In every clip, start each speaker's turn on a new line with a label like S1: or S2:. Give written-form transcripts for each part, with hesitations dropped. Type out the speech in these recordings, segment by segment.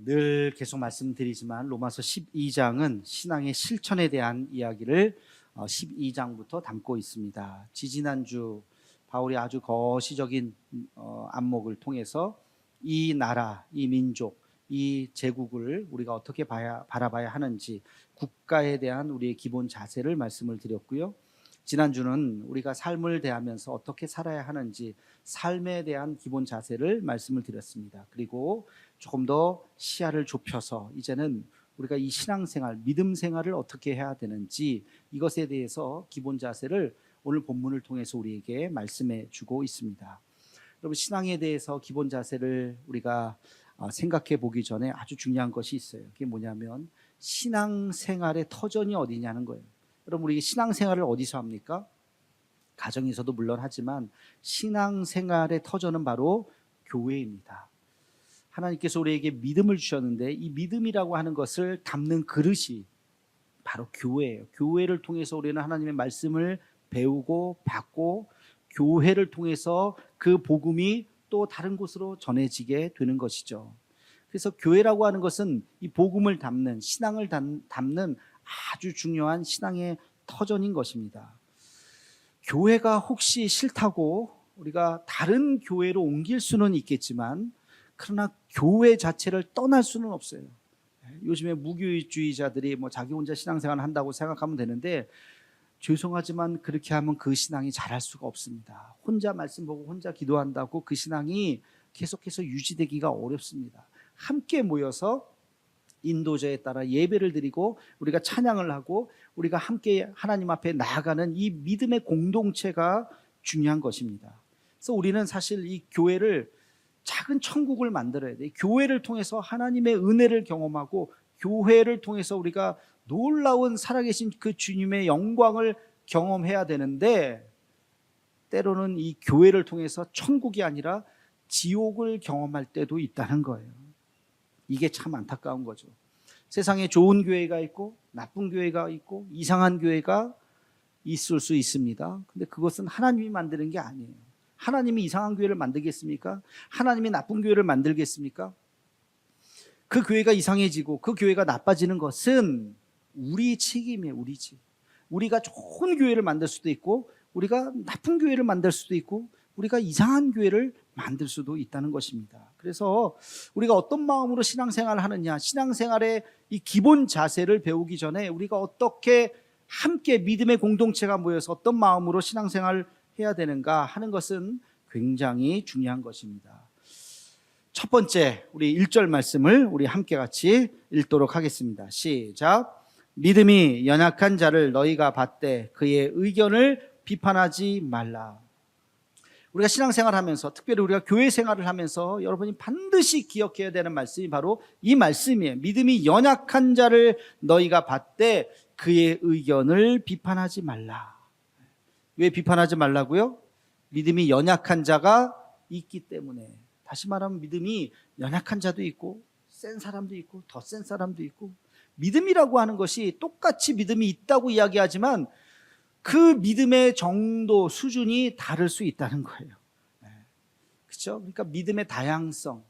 S1: 늘 계속 말씀드리지만 로마서 12장은 신앙의 실천에 대한 이야기를 12장부터 담고 있습니다. 지지난주 바울이 아주 거시적인 안목을 통해서 이 나라, 이 민족, 이 제국을 우리가 어떻게 바라봐야 하는지 국가에 대한 우리의 기본 자세를 말씀을 드렸고요. 지난주는 우리가 삶을 대하면서 어떻게 살아야 하는지 삶에 대한 기본 자세를 말씀을 드렸습니다. 그리고 조금 더 시야를 좁혀서 이제는 우리가 이 신앙생활, 믿음 생활을 어떻게 해야 되는지 이것에 대해서 기본 자세를 오늘 본문을 통해서 우리에게 말씀해 주고 있습니다. 여러분, 신앙에 대해서 기본 자세를 우리가 생각해 보기 전에 아주 중요한 것이 있어요. 그게 뭐냐면 신앙생활의 터전이 어디냐는 거예요. 여러분, 우리 신앙생활을 어디서 합니까? 가정에서도 물론 하지만 신앙생활의 터전은 바로 교회입니다. 하나님께서 우리에게 믿음을 주셨는데 이 믿음이라고 하는 것을 담는 그릇이 바로 교회예요. 교회를 통해서 우리는 하나님의 말씀을 배우고 받고 교회를 통해서 그 복음이 또 다른 곳으로 전해지게 되는 것이죠. 그래서 교회라고 하는 것은 이 복음을 담는, 신앙을 담는 아주 중요한 신앙의 터전인 것입니다. 교회가 혹시 싫다고 우리가 다른 교회로 옮길 수는 있겠지만 그러나 교회 자체를 떠날 수는 없어요. 요즘에 무교주의자들이 자기 혼자 신앙생활을 한다고 생각하면 되는데 죄송하지만 그렇게 하면 그 신앙이 자랄 수가 없습니다. 혼자 말씀 보고 혼자 기도한다고 그 신앙이 계속해서 유지되기가 어렵습니다. 함께 모여서 인도자에 따라 예배를 드리고 우리가 찬양을 하고 우리가 함께 하나님 앞에 나아가는 이 믿음의 공동체가 중요한 것입니다. 그래서 우리는 사실 이 교회를 작은 천국을 만들어야 돼요. 교회를 통해서 하나님의 은혜를 경험하고 교회를 통해서 우리가 놀라운 살아계신 그 주님의 영광을 경험해야 되는데 때로는 이 교회를 통해서 천국이 아니라 지옥을 경험할 때도 있다는 거예요. 이게 참 안타까운 거죠. 세상에 좋은 교회가 있고 나쁜 교회가 있고 이상한 교회가 있을 수 있습니다. 근데 그것은 하나님이 만드는 게 아니에요. 하나님이 이상한 교회를 만들겠습니까? 하나님이 나쁜 교회를 만들겠습니까? 그 교회가 이상해지고 그 교회가 나빠지는 것은 우리 책임이에요. 우리 책. 우리가 좋은 교회를 만들 수도 있고 우리가 나쁜 교회를 만들 수도 있고 우리가 이상한 교회를 만들 수도 있다는 것입니다. 그래서 우리가 어떤 마음으로 신앙생활을 하느냐, 신앙생활의 이 기본 자세를 배우기 전에 우리가 어떻게 함께 믿음의 공동체가 모여서 어떤 마음으로 신앙생활을 해야 되는가 하는 것은 굉장히 중요한 것입니다. 첫 번째, 우리 1절 말씀을 우리 함께 같이 읽도록 하겠습니다. 시작. 믿음이 연약한 자를 너희가 받되 그의 의견을 비판하지 말라. 우리가 신앙생활을 하면서 특별히 우리가 교회 생활을 하면서 여러분이 반드시 기억해야 되는 말씀이 바로 이 말씀이에요. 믿음이 연약한 자를 너희가 받되 그의 의견을 비판하지 말라. 왜 비판하지 말라고요? 믿음이 연약한 자가 있기 때문에. 다시 말하면 믿음이 연약한 자도 있고 센 사람도 있고 더 센 사람도 있고 믿음이라고 하는 것이 똑같이 믿음이 있다고 이야기하지만 그 믿음의 정도, 수준이 다를 수 있다는 거예요. 그렇죠? 그러니까 믿음의 다양성,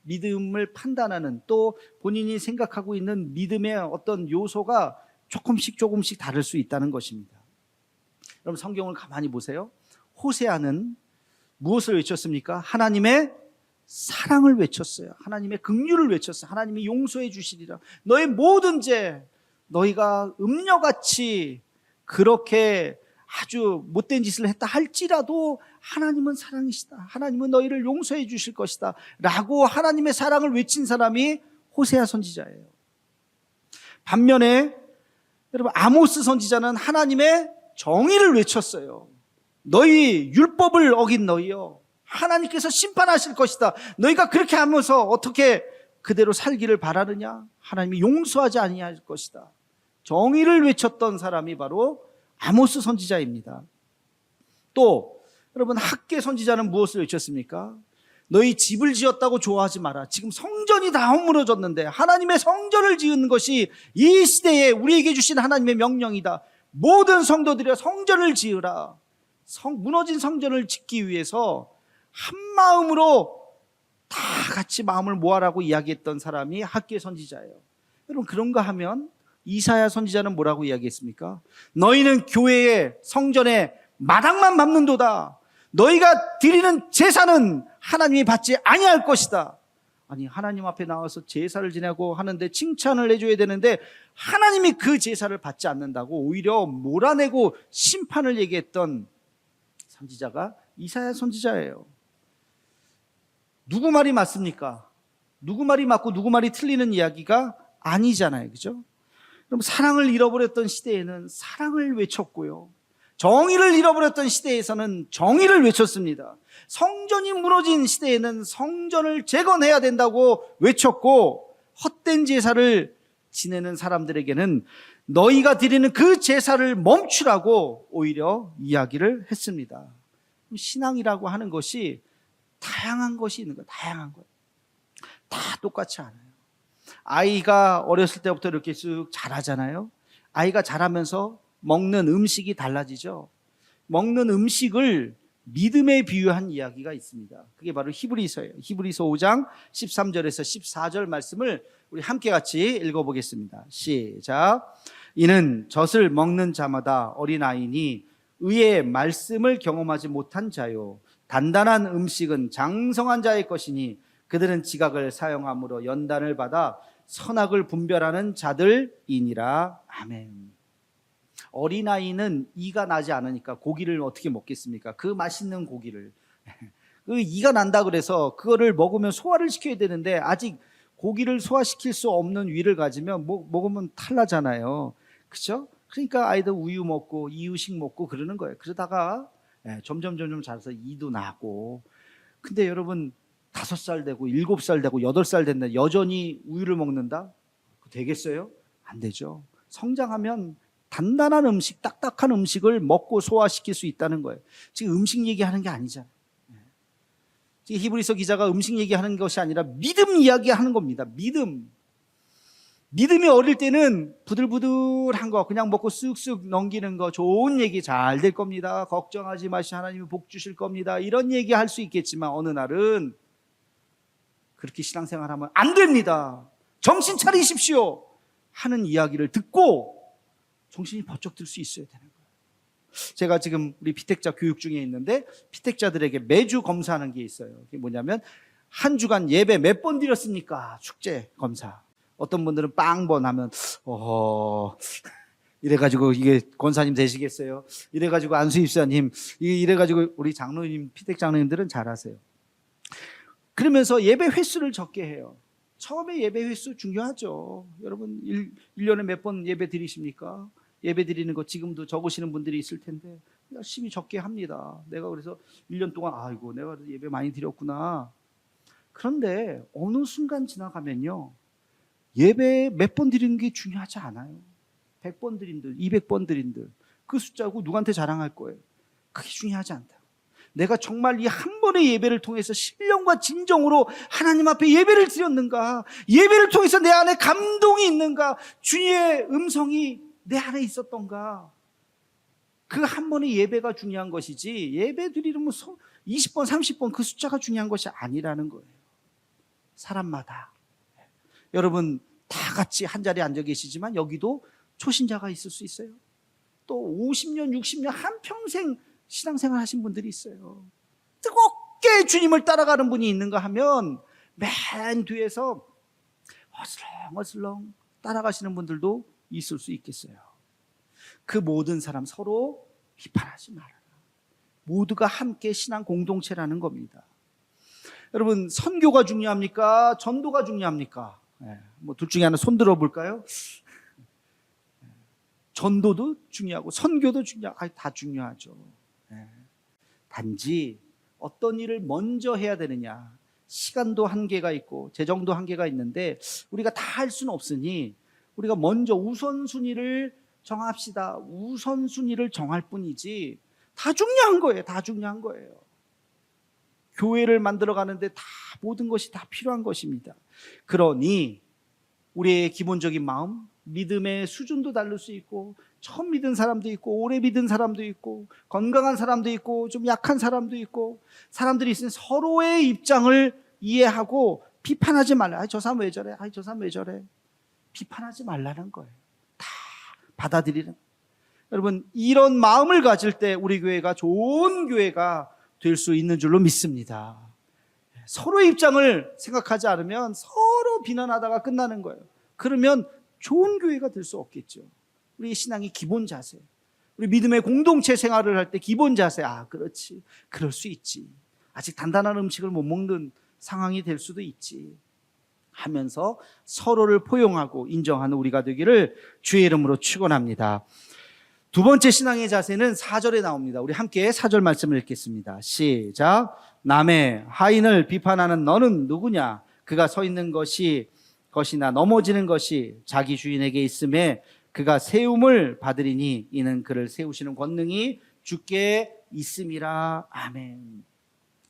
S1: 믿음을 판단하는 또 본인이 생각하고 있는 믿음의 어떤 요소가 조금씩 다를 수 있다는 것입니다. 여러분, 성경을 가만히 보세요. 호세아는 무엇을 외쳤습니까? 하나님의 사랑을 외쳤어요. 하나님의 긍휼을 외쳤어요. 하나님이 용서해 주시리라. 너의 모든 죄, 너희가 음녀같이 그렇게 아주 못된 짓을 했다 할지라도 하나님은 사랑이시다. 하나님은 너희를 용서해 주실 것이다 라고 하나님의 사랑을 외친 사람이 호세아 선지자예요. 반면에 여러분, 아모스 선지자는 하나님의 정의를 외쳤어요. 너희 율법을 어긴 너희여, 하나님께서 심판하실 것이다. 너희가 그렇게 하면서 어떻게 그대로 살기를 바라느냐? 하나님이 용서하지 아니할 것이다. 정의를 외쳤던 사람이 바로 아모스 선지자입니다. 또 여러분, 학개 선지자는 무엇을 외쳤습니까? 너희 집을 지었다고 좋아하지 마라. 지금 성전이 다 허물어졌는데 하나님의 성전을 지은 것이 이 시대에 우리에게 주신 하나님의 명령이다. 모든 성도들이여 성전을 지으라. 무너진 성전을 짓기 위해서 한 마음으로 다 같이 마음을 모아라고 이야기했던 사람이 학개 선지자예요. 여러분, 그런가 하면 이사야 선지자는 뭐라고 이야기했습니까? 너희는 교회의 성전에 마당만 밟는도다. 너희가 드리는 제사는 하나님이 받지 아니할 것이다. 아니, 하나님 앞에 나와서 제사를 지내고 하는데 칭찬을 해줘야 되는데 하나님이 그 제사를 받지 않는다고 오히려 몰아내고 심판을 얘기했던 선지자가 이사야 선지자예요. 누구 말이 맞습니까? 누구 말이 맞고 누구 말이 틀리는 이야기가 아니잖아요. 그죠? 그럼 사랑을 잃어버렸던 시대에는 사랑을 외쳤고요. 정의를 잃어버렸던 시대에서는 정의를 외쳤습니다. 성전이 무너진 시대에는 성전을 재건해야 된다고 외쳤고, 헛된 제사를 지내는 사람들에게는 너희가 드리는 그 제사를 멈추라고 오히려 이야기를 했습니다. 신앙이라고 하는 것이 다양한 것이 있는 거예요. 다양한 것. 다 똑같지 않아요. 아이가 어렸을 때부터 이렇게 쑥 자라잖아요. 아이가 자라면서 먹는 음식이 달라지죠. 먹는 음식을 믿음에 비유한 이야기가 있습니다. 그게 바로 히브리서예요. 히브리서 5장 13절에서 14절 말씀을 우리 함께 같이 읽어보겠습니다. 시작. 이는 젖을 먹는 자마다 어린아이니 의의 말씀을 경험하지 못한 자요. 단단한 음식은 장성한 자의 것이니 그들은 지각을 사용함으로 연단을 받아 선악을 분별하는 자들이니라. 아멘. 어린아이는 이가 나지 않으니까 고기를 어떻게 먹겠습니까? 그 맛있는 고기를. 그 이가 난다 그래서 그거를 먹으면 소화를 시켜야 되는데 아직 고기를 소화시킬 수 없는 위를 가지면 먹으면 탈나잖아요. 그렇죠? 그러니까 아이들 우유 먹고 이유식 먹고 그러는 거예요. 그러다가 점점 자라서 이도 나고. 근데 여러분 5살 되고 7살 되고 8살 됐는데 여전히 우유를 먹는다? 되겠어요? 안 되죠. 성장하면 단단한 음식, 딱딱한 음식을 먹고 소화시킬 수 있다는 거예요. 지금 음식 얘기하는 게 아니잖아요. 지금 히브리서 기자가 음식 얘기하는 것이 아니라 믿음 이야기하는 겁니다. 믿음이 어릴 때는 부들부들한 거 그냥 먹고 쓱쓱 넘기는 거 좋은 얘기 잘 될 겁니다. 걱정하지 마시고 하나님이 복 주실 겁니다. 이런 얘기 할 수 있겠지만 어느 날은 그렇게 신앙생활하면 안 됩니다. 정신 차리십시오 하는 이야기를 듣고 정신이 번쩍 들 수 있어야 되는 거예요. 제가 지금 우리 피택자 교육 중에 있는데 피택자들에게 매주 검사하는 게 있어요. 그게 뭐냐면 한 주간 예배 몇 번 드렸습니까? 축제 검사. 어떤 분들은 빵번 하면 이래가지고 이게 권사님 되시겠어요? 이래가지고 안수입사님 이래가지고 우리 장로님 피택 장로님들은 잘하세요. 그러면서 예배 횟수를 적게 해요. 처음에 예배 횟수 중요하죠. 여러분 1년에 몇 번 예배 드리십니까? 예배 드리는 거 지금도 적으시는 분들이 있을 텐데 열심히 적게 합니다. 내가 그래서 1년 동안 아이고 내가 예배 많이 드렸구나. 그런데 어느 순간 지나가면요, 예배 몇 번 드리는 게 중요하지 않아요. 100번 드린들 200번 드린들 그 숫자고 누구한테 자랑할 거예요. 그게 중요하지 않다. 내가 정말 이 한 번의 예배를 통해서 신령과 진정으로 하나님 앞에 예배를 드렸는가, 예배를 통해서 내 안에 감동이 있는가, 주님의 음성이 내 안에 있었던가, 그 한 번의 예배가 중요한 것이지 예배 드리면 20번 30번 그 숫자가 중요한 것이 아니라는 거예요. 사람마다. 여러분 다 같이 한 자리에 앉아 계시지만 여기도 초신자가 있을 수 있어요. 또 50년 60년 한평생 신앙생활 하신 분들이 있어요. 뜨겁게 주님을 따라가는 분이 있는가 하면 맨 뒤에서 어슬렁어슬렁 따라가시는 분들도 있을 수 있겠어요. 그 모든 사람 서로 비판하지 말아라. 모두가 함께 신앙 공동체라는 겁니다. 여러분 선교가 중요합니까? 전도가 중요합니까? 뭐 둘 중에 하나 손 들어 볼까요? 전도도 중요하고 선교도 중요하고 다 중요하죠. 단지 어떤 일을 먼저 해야 되느냐, 시간도 한계가 있고 재정도 한계가 있는데 우리가 다 할 수는 없으니 우리가 먼저 우선순위를 정합시다. 우선순위를 정할 뿐이지 다 중요한 거예요. 다 중요한 거예요. 교회를 만들어 가는데 다 모든 것이 다 필요한 것입니다. 그러니 우리의 기본적인 마음, 믿음의 수준도 다를 수 있고, 처음 믿은 사람도 있고, 오래 믿은 사람도 있고, 건강한 사람도 있고, 좀 약한 사람도 있고, 사람들이 있으니 서로의 입장을 이해하고 비판하지 말라. 저 사람 왜 저래? 저 사람 왜 저래? 비판하지 말라는 거예요. 다 받아들이는. 여러분, 이런 마음을 가질 때 우리 교회가 좋은 교회가 될 수 있는 줄로 믿습니다. 서로의 입장을 생각하지 않으면 서로 비난하다가 끝나는 거예요. 그러면 좋은 교회가 될 수 없겠죠. 우리 신앙의 기본 자세, 우리 믿음의 공동체 생활을 할 때 기본 자세, 그렇지, 그럴 수 있지, 아직 단단한 음식을 못 먹는 상황이 될 수도 있지 하면서 서로를 포용하고 인정하는 우리가 되기를 주의 이름으로 축원합니다. 두 번째 신앙의 자세는 4절에 나옵니다. 우리 함께 4절 말씀을 읽겠습니다. 시작. 남의 하인을 비판하는 너는 누구냐? 그가 서 있는 것이나 넘어지는 것이 자기 주인에게 있음에 그가 세움을 받으리니 이는 그를 세우시는 권능이 주께 있음이라. 아멘.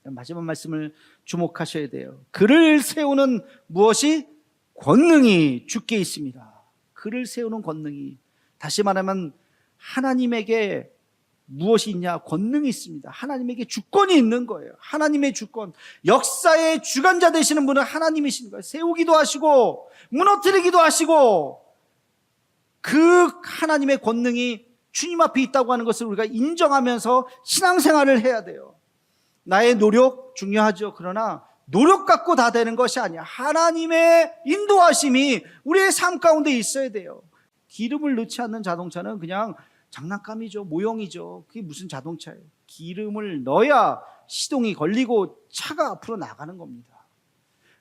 S1: 마지막 말씀을 주목하셔야 돼요. 그를 세우는 무엇이? 권능이 주께 있습니다. 그를 세우는 권능이, 다시 말하면 하나님에게 무엇이 있냐? 권능이 있습니다. 하나님에게 주권이 있는 거예요. 하나님의 주권, 역사의 주관자 되시는 분은 하나님이신 거예요. 세우기도 하시고 무너뜨리기도 하시고, 그 하나님의 권능이 주님 앞에 있다고 하는 것을 우리가 인정하면서 신앙생활을 해야 돼요. 나의 노력 중요하죠. 그러나 노력 갖고 다 되는 것이 아니야. 하나님의 인도하심이 우리의 삶 가운데 있어야 돼요. 기름을 넣지 않는 자동차는 그냥 장난감이죠. 모형이죠. 그게 무슨 자동차예요. 기름을 넣어야 시동이 걸리고 차가 앞으로 나가는 겁니다.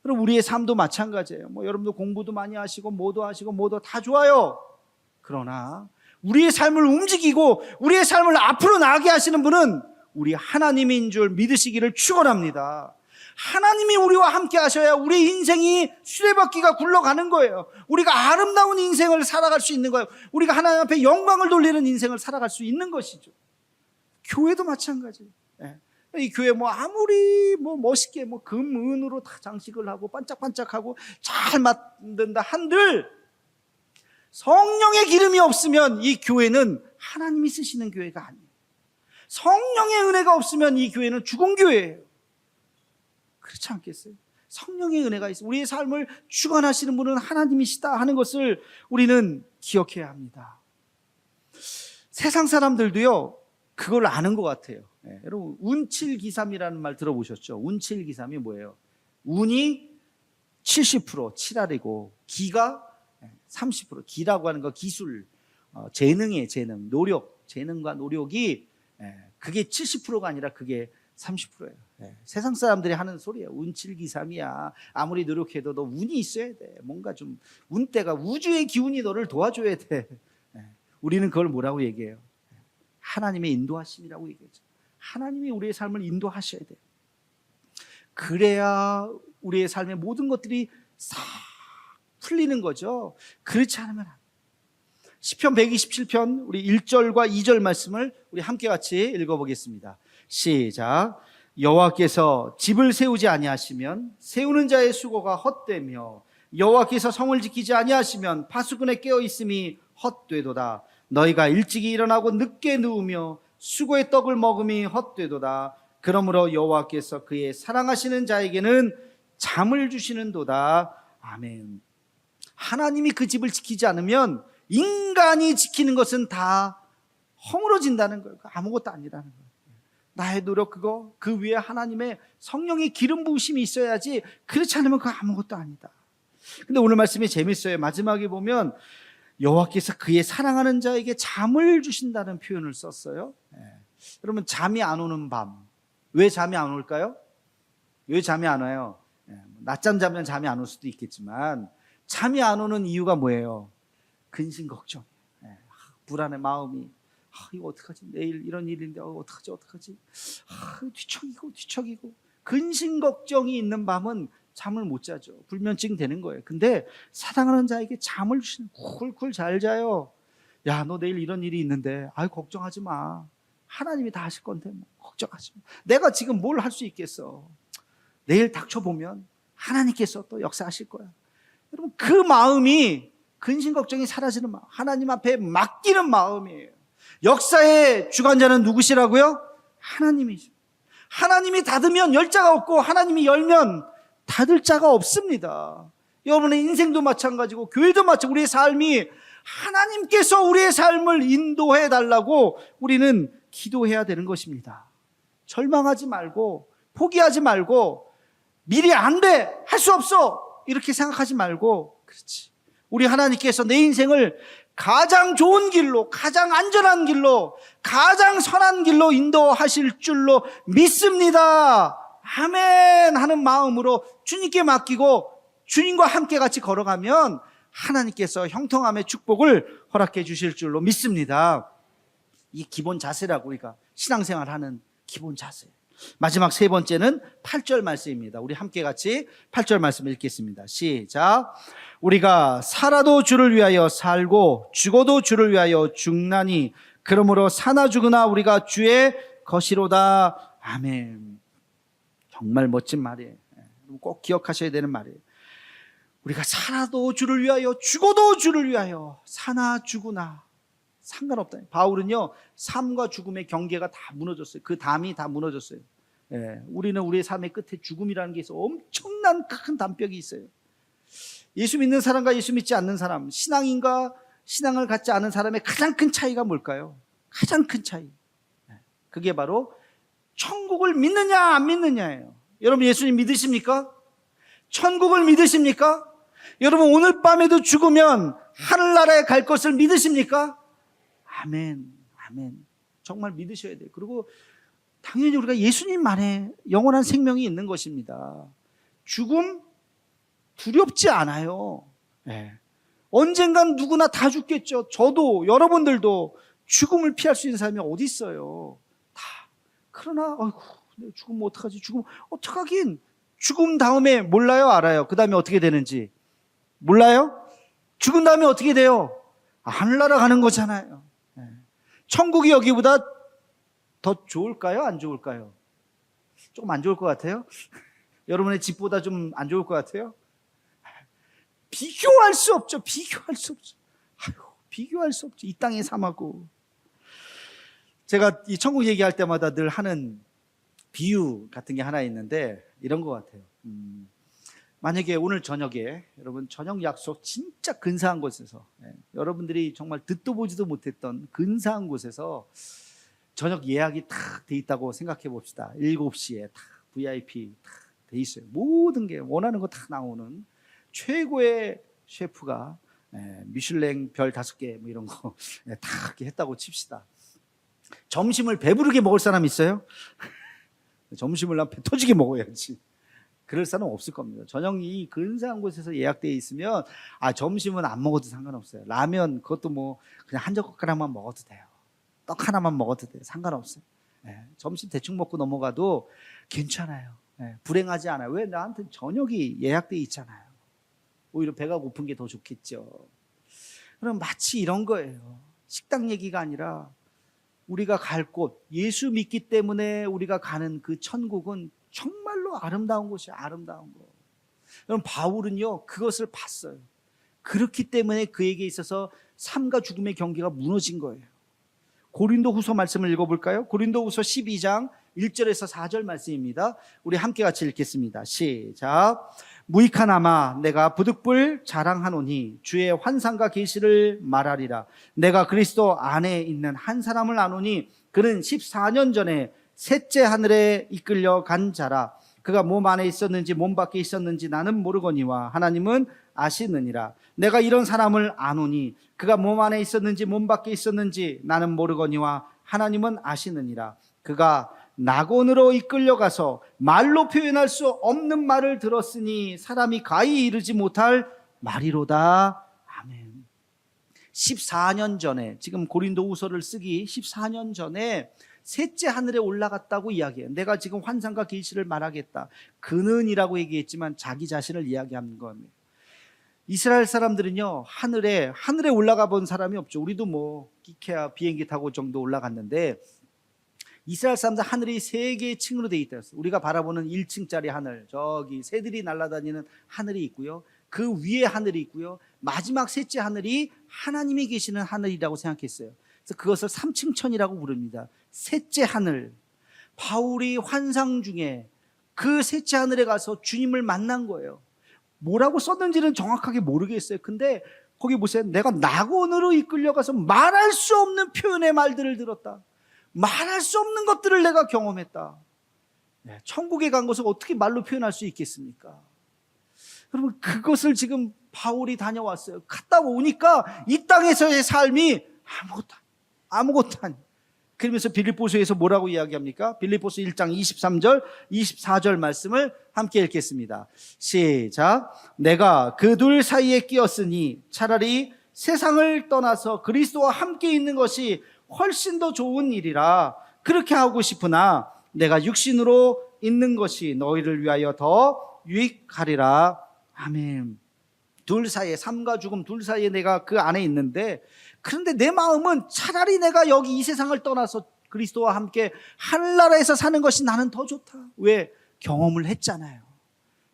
S1: 그럼 우리의 삶도 마찬가지예요. 여러분도 공부도 많이 하시고 뭐도 다 좋아요. 그러나 우리의 삶을 움직이고 우리의 삶을 앞으로 나가게 하시는 분은 우리 하나님인 줄 믿으시기를 축원합니다. 하나님이 우리와 함께 하셔야 우리 인생이 수레바퀴가 굴러가는 거예요. 우리가 아름다운 인생을 살아갈 수 있는 거예요. 우리가 하나님 앞에 영광을 돌리는 인생을 살아갈 수 있는 것이죠. 교회도 마찬가지예요. 이 교회 아무리 멋있게 금, 은으로 다 장식을 하고 반짝반짝하고 잘 만든다 한들 성령의 기름이 없으면 이 교회는 하나님이 쓰시는 교회가 아니에요. 성령의 은혜가 없으면 이 교회는 죽은 교회예요. 그렇지 않겠어요? 성령의 은혜가 있어요. 우리의 삶을 주관하시는 분은 하나님이시다 하는 것을 우리는 기억해야 합니다. 세상 사람들도요, 그걸 아는 것 같아요. 여러분, 운칠기삼이라는 말 들어보셨죠? 운칠기삼이 뭐예요? 운이 70%, 7알이고 기가 30%. 기라고 하는 거 기술, 재능이에요. 재능, 노력, 재능과 노력이 그게 70%가 아니라 그게 30%예요. 세상 사람들이 하는 소리예요. 운칠기삼이야. 아무리 노력해도 너 운이 있어야 돼. 뭔가 좀 운대가, 우주의 기운이 너를 도와줘야 돼. 우리는 그걸 뭐라고 얘기해요? 하나님의 인도하심이라고 얘기하죠. 하나님이 우리의 삶을 인도하셔야 돼요. 그래야 우리의 삶의 모든 것들이 싹 풀리는 거죠. 그렇지 않으면 시편 127편 우리 1절과 2절 말씀을 우리 함께 같이 읽어보겠습니다. 시작. 여호와께서 집을 세우지 아니하시면 세우는 자의 수고가 헛되며 여호와께서 성을 지키지 아니하시면 파수꾼의 깨어 있음이 헛되도다. 너희가 일찍이 일어나고 늦게 누우며 수고의 떡을 먹음이 헛되도다. 그러므로 여호와께서 그의 사랑하시는 자에게는 잠을 주시는도다. 아멘. 하나님이 그 집을 지키지 않으면 인간이 지키는 것은 다 허물어진다는 거예요. 아무것도 아니라는 거예요. 나의 노력 그 위에 하나님의 성령의 기름 부으심이 있어야지, 그렇지 않으면 그거 아무것도 아니다. 근데 오늘 말씀이 재밌어요. 마지막에 보면 여호와께서 그의 사랑하는 자에게 잠을 주신다는 표현을 썼어요. 여러분, 잠이 안 오는 밤, 왜 잠이 안 올까요? 왜 잠이 안 와요? 낮잠 자면 잠이 안 올 수도 있겠지만 잠이 안 오는 이유가 뭐예요? 근심 걱정, 불안의 마음이, 이거 어떡하지? 내일 이런 일인데 어떡하지? 뒤척이고 근심 걱정이 있는 밤은 잠을 못 자죠. 불면증 되는 거예요. 근데 사랑하는 자에게 잠을 주시는, 쿨쿨 잘 자요. 야, 너 내일 이런 일이 있는데 걱정하지 마. 하나님이 다 하실 건데 걱정하지 마. 내가 지금 뭘 할 수 있겠어? 내일 닥쳐보면 하나님께서 또 역사하실 거야. 여러분, 그 마음이 근심 걱정이 사라지는 마음, 하나님 앞에 맡기는 마음이에요. 역사의 주관자는 누구시라고요? 하나님이죠. 하나님이 닫으면 열 자가 없고 하나님이 열면 닫을 자가 없습니다. 여러분의 인생도 마찬가지고 교회도 마찬가지고 우리의 삶이 하나님께서 우리의 삶을 인도해 달라고 우리는 기도해야 되는 것입니다. 절망하지 말고 포기하지 말고 미리 안 돼, 할 수 없어 이렇게 생각하지 말고, 그렇지, 우리 하나님께서 내 인생을 가장 좋은 길로, 가장 안전한 길로, 가장 선한 길로 인도하실 줄로 믿습니다. 아멘 하는 마음으로 주님께 맡기고 주님과 함께 같이 걸어가면 하나님께서 형통함의 축복을 허락해 주실 줄로 믿습니다. 이 기본 자세라고, 우리가 신앙생활하는 기본 자세. 마지막 세 번째는 8절 말씀입니다. 우리 함께 같이 8절 말씀 읽겠습니다. 시작. 우리가 살아도 주를 위하여 살고 죽어도 주를 위하여 죽나니 그러므로 사나 죽으나 우리가 주의 것이로다. 아멘. 정말 멋진 말이에요. 꼭 기억하셔야 되는 말이에요. 우리가 살아도 주를 위하여 죽어도 주를 위하여 사나 죽으나 상관없다. 바울은요, 삶과 죽음의 경계가 다 무너졌어요. 그 담이 다 무너졌어요. 예, 우리는 우리의 삶의 끝에 죽음이라는 게 있어. 엄청난 큰 담벽이 있어요. 예수 믿는 사람과 예수 믿지 않는 사람, 신앙인과 신앙을 갖지 않은 사람의 가장 큰 차이가 뭘까요? 가장 큰 차이, 그게 바로 천국을 믿느냐 안 믿느냐예요. 여러분, 예수님 믿으십니까? 천국을 믿으십니까? 여러분, 오늘 밤에도 죽으면 하늘나라에 갈 것을 믿으십니까? 아멘, 아멘. 정말 믿으셔야 돼요. 그리고 당연히 우리가 예수님만의 영원한 생명이 있는 것입니다. 죽음 두렵지 않아요. 네. 언젠간 누구나 다 죽겠죠. 저도, 여러분들도 죽음을 피할 수 있는 사람이 어디 있어요? 다. 그러나 아이고, 죽으면 어떡하지? 죽으면 어떡하긴. 죽음 다음에 몰라요, 알아요? 그 다음에 어떻게 되는지 몰라요? 죽은 다음에 어떻게 돼요? 하늘나라 가는 거잖아요. 천국이 여기보다 더 좋을까요? 안 좋을까요? 조금 안 좋을 것 같아요? 여러분의 집보다 좀 안 좋을 것 같아요? 비교할 수 없죠. 비교할 수 없죠. 아이고, 비교할 수 없죠. 이 땅의 삶하고. 제가 이 천국 얘기할 때마다 늘 하는 비유 같은 게 하나 있는데 이런 것 같아요. 만약에 오늘 저녁에 여러분 저녁 약속 진짜 근사한 곳에서, 여러분들이 정말 듣도 보지도 못했던 근사한 곳에서 저녁 예약이 탁 돼 있다고 생각해 봅시다. 7시에 탁 VIP 탁 돼 있어요. 모든 게 원하는 거 다 나오는 최고의 셰프가 미슐랭 별 5개 뭐 이런 거 다 했다고 칩시다. 점심을 배부르게 먹을 사람 있어요? 점심을 난 배 터지게 먹어야지. 그럴 사람 없을 겁니다. 저녁이 근사한 곳에서 예약되어 있으면 점심은 안 먹어도 상관없어요. 라면 그것도 뭐 그냥 한 젓가락만 먹어도 돼요. 떡 하나만 먹어도 돼요. 상관없어요. 점심 대충 먹고 넘어가도 괜찮아요. 불행하지 않아요. 왜? 나한테 저녁이 예약되어 있잖아요. 오히려 배가 고픈 게 더 좋겠죠. 그럼 마치 이런 거예요. 식당 얘기가 아니라 우리가 갈 곳, 예수 믿기 때문에 우리가 가는 그 천국은 정말로 아름다운 곳이에요. 아름다운 곳. 여러분, 바울은요 그것을 봤어요. 그렇기 때문에 그에게 있어서 삶과 죽음의 경계가 무너진 거예요. 고린도후서 말씀을 읽어볼까요? 고린도후서 12장 1절에서 4절 말씀입니다. 우리 함께 같이 읽겠습니다. 시작. 무익하나마 내가 부득불 자랑하노니 주의 환상과 계시를 말하리라. 내가 그리스도 안에 있는 한 사람을 아노니 그는 14년 전에 셋째 하늘에 이끌려 간 자라. 그가 몸 안에 있었는지 몸 밖에 있었는지 나는 모르거니와 하나님은 아시느니라. 내가 이런 사람을 아노니 그가 몸 안에 있었는지 몸 밖에 있었는지 나는 모르거니와 하나님은 아시느니라. 그가 낙원으로 이끌려가서 말로 표현할 수 없는 말을 들었으니 사람이 가히 이르지 못할 말이로다. 아멘. 14년 전에, 지금 고린도후서를 쓰기 14년 전에 셋째 하늘에 올라갔다고 이야기해요. 내가 지금 환상과 계시를 말하겠다. 그는이라고 얘기했지만 자기 자신을 이야기하는 겁니다. 이스라엘 사람들은요 하늘에 올라가 본 사람이 없죠. 우리도 뭐 끼케야 비행기 타고 정도 올라갔는데 이스라엘 사람들 하늘이 세 개의 층으로 되어 있다. 우리가 바라보는 1층짜리 하늘, 저기 새들이 날아다니는 하늘이 있고요, 그 위에 하늘이 있고요, 마지막 셋째 하늘이 하나님이 계시는 하늘이라고 생각했어요. 그래서 그것을 3층천이라고 부릅니다. 셋째 하늘. 바울이 환상 중에 그 셋째 하늘에 가서 주님을 만난 거예요. 뭐라고 썼는지는 정확하게 모르겠어요. 근데 거기 보세요. 내가 낙원으로 이끌려가서 말할 수 없는 표현의 말들을 들었다. 말할 수 없는 것들을 내가 경험했다. 천국에 간 것을 어떻게 말로 표현할 수 있겠습니까? 여러분, 그것을 지금 바울이 다녀왔어요. 갔다 오니까 이 땅에서의 삶이 아무것도 아니에요. 그러면서 빌립보서에서 뭐라고 이야기합니까? 빌립보서 1장 23절, 24절 말씀을 함께 읽겠습니다. 시작. 내가 그 둘 사이에 끼었으니 차라리 세상을 떠나서 그리스도와 함께 있는 것이 훨씬 더 좋은 일이라 그렇게 하고 싶으나 내가 육신으로 있는 것이 너희를 위하여 더 유익하리라. 아멘. 둘 사이에, 삶과 죽음 둘 사이에 내가 그 안에 있는데, 그런데 내 마음은 차라리 내가 여기 이 세상을 떠나서 그리스도와 함께 하늘나라에서 사는 것이 나는 더 좋다. 왜? 경험을 했잖아요.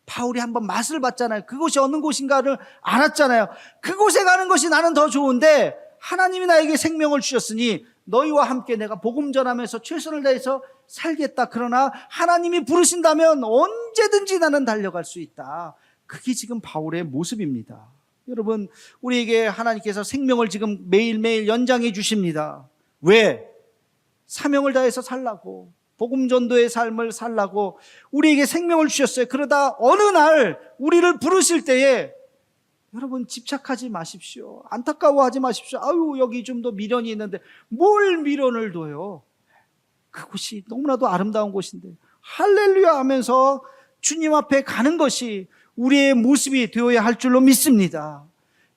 S1: 바울이 한번 맛을 봤잖아요. 그곳이 어느 곳인가를 알았잖아요. 그곳에 가는 것이 나는 더 좋은데 하나님이 나에게 생명을 주셨으니 너희와 함께 내가 복음 전하면서 최선을 다해서 살겠다. 그러나 하나님이 부르신다면 언제든지 나는 달려갈 수 있다. 그게 지금 바울의 모습입니다. 여러분, 우리에게 하나님께서 생명을 지금 매일매일 연장해 주십니다. 왜? 사명을 다해서 살라고, 복음 전도의 삶을 살라고 우리에게 생명을 주셨어요. 그러다 어느 날 우리를 부르실 때에 여러분 집착하지 마십시오. 안타까워하지 마십시오. 아유, 여기 좀 더 미련이 있는데 뭘 미련을 둬요? 그곳이 너무나도 아름다운 곳인데 할렐루야 하면서 주님 앞에 가는 것이 우리의 모습이 되어야 할 줄로 믿습니다.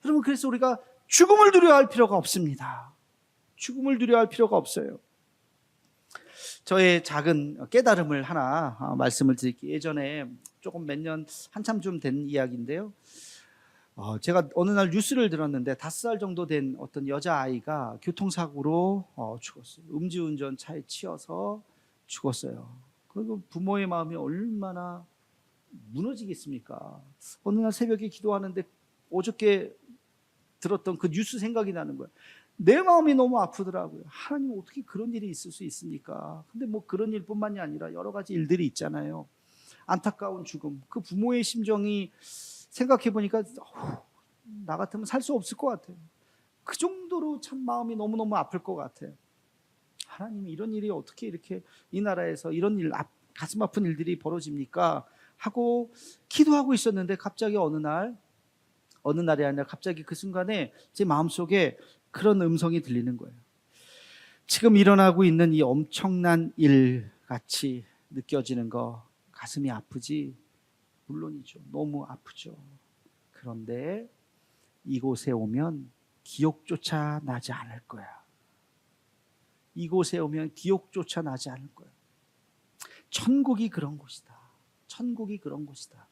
S1: 여러분, 그래서 우리가 죽음을 두려워할 필요가 없습니다. 죽음을 두려워할 필요가 없어요. 저의 작은 깨달음을 하나 말씀을 드릴게요. 예전에 조금 몇 년 한참 좀 된 이야기인데요. 제가 어느 날 뉴스를 들었는데 5살 정도 된 어떤 여자아이가 교통사고로 죽었어요. 음주운전 차에 치여서 죽었어요. 그리고 부모의 마음이 얼마나 무너지겠습니까? 어느 날 새벽에 기도하는데 어저께 들었던 그 뉴스 생각이 나는 거예요. 내 마음이 너무 아프더라고요. 하나님, 어떻게 그런 일이 있을 수 있습니까? 근데 뭐 그런 일뿐만이 아니라 여러 가지 일들이 있잖아요. 안타까운 죽음, 그 부모의 심정이 생각해 보니까 나 같으면 살 수 없을 것 같아요. 그 정도로 참 마음이 너무너무 아플 것 같아요. 하나님, 이런 일이 어떻게 이렇게 이 나라에서 이런 일, 가슴 아픈 일들이 벌어집니까? 하고 기도하고 있었는데 갑자기 어느 날이 아니라 갑자기 그 순간에 제 마음속에 그런 음성이 들리는 거예요. 지금 일어나고 있는 이 엄청난 일 같이 느껴지는 거 가슴이 아프지? 물론이죠. 너무 아프죠. 그런데 이곳에 오면 기억조차 나지 않을 거야. 이곳에 오면 기억조차 나지 않을 거야. 천국이 그런 곳이다. 천국이 그런 곳이다.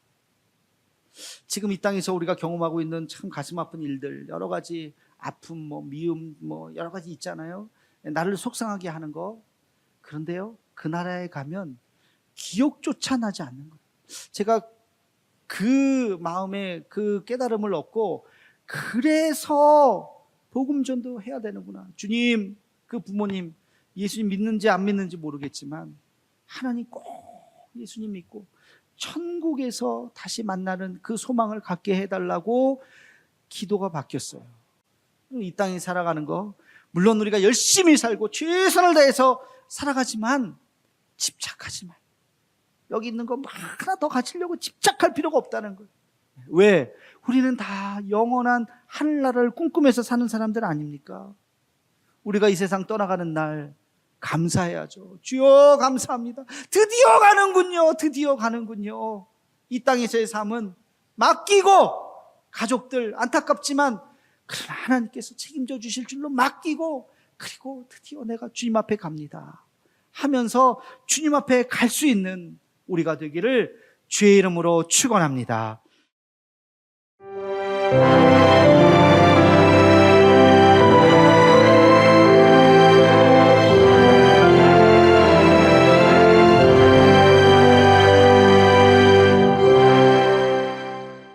S1: 지금 이 땅에서 우리가 경험하고 있는 참 가슴 아픈 일들, 여러 가지 아픔, 미움, 여러 가지 있잖아요. 나를 속상하게 하는 거. 그런데요, 그 나라에 가면 기억조차 나지 않는 거예요. 제가 그 마음에 그 깨달음을 얻고, 그래서 복음 전도 해야 되는구나. 주님, 그 부모님 예수님 믿는지 안 믿는지 모르겠지만 하나님 꼭 예수님 믿고 천국에서 다시 만나는 그 소망을 갖게 해달라고 기도가 바뀌었어요. 이 땅에 살아가는 거, 물론 우리가 열심히 살고 최선을 다해서 살아가지만 집착하지 말고, 여기 있는 거 하나 더 가지려고 집착할 필요가 없다는 거예요. 왜? 우리는 다 영원한 하늘나라를 꿈꾸면서 사는 사람들 아닙니까? 우리가 이 세상 떠나가는 날 감사해야죠. 주여 감사합니다. 드디어 가는군요. 드디어 가는군요. 이 땅에서의 삶은 맡기고, 가족들 안타깝지만 그러나 하나님께서 책임져 주실 줄로 맡기고, 그리고 드디어 내가 주님 앞에 갑니다 하면서 주님 앞에 갈 수 있는 우리가 되기를 주의 이름으로 축원합니다.